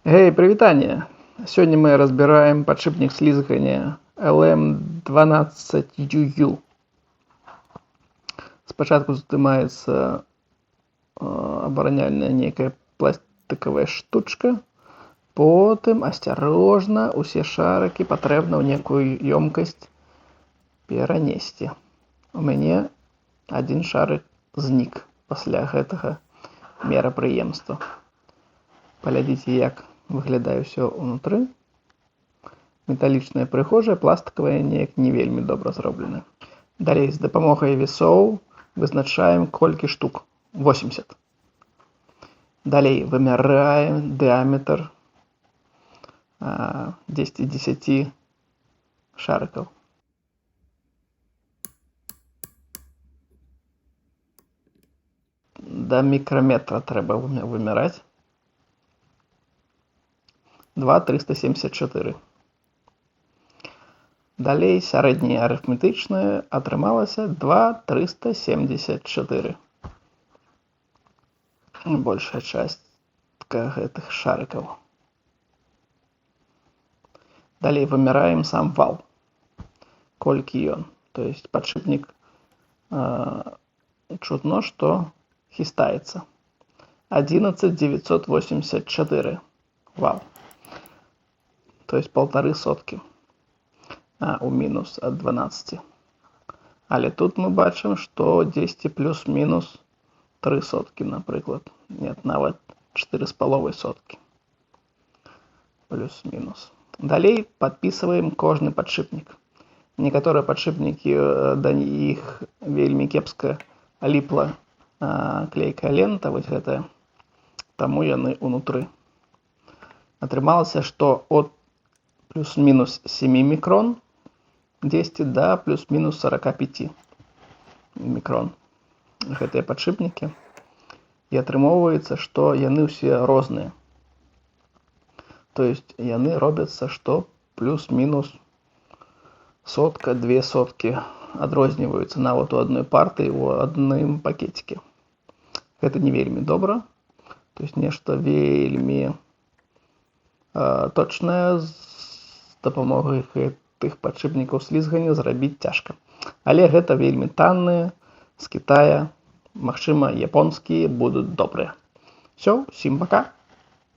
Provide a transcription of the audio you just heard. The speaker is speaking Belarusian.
Гей, прывітанне! Сёння мы разбіраем падшипнік слізгання LM12UU. Спачатку здымаецца абараняльная нейкая пластикавая штучка, потым асцярожна усе шарыкі патрэбна ў некую ёмкасць перанесці. У мяне адзін шарык знік пасля гэтага мерапрыемства. Паглядзіце, як выглядае ўсё ўнутры. Металічнае прыгожае, пластикавае неяк не вельмі добра зроблена. Далей з дапамогай весоў вызначаем колькі штук. 80. Далей вымяраем дыаметр 10 шарыкаў. Да мікраметра трэба вымяраць. 2,374. Далей сярэдняе арыфметычнае атрымалася 2,374. Большая частка гэтых шарыкаў. Далей вымяраем сам вал. Колькі ён. То есть падшипнік чутно, што хістаецца. 11,984 вал. То есть 1,5 соткі. У мінус ад 12. Але тут мы бачым, што 10 плюс-мінус 3 соткі, напрыклад. Нет, нават 4,5 соткі. Плюс-мінус. Далей падпісваем кожны падшипнік. Некаторыя падшипнікі, да іх вельмі кепска ліпла клейкая лента, вось гэтая. Таму яны ўнутры. Атрымалася, што от плюс-мінус 7 мікрон 10 да плюс-мінус 45 мікрон. Гэтыя падшипнікі. І атрымоўваецца, што яны ўсе розныя. То есть яны робяцца, што плюс-мінус сотка, 2 соткі адрозніваюцца нават у адной партыі, у адным пакеціке. Гэта не вельмі добра. То есть нешта вельмі точнае з дапамогай гэтых падшипнікаў слізгання зрабіць цяжка. Але гэта вельмі танныя, з Кітая, магчыма, японскія будуць добрыя. Всё, усім пака!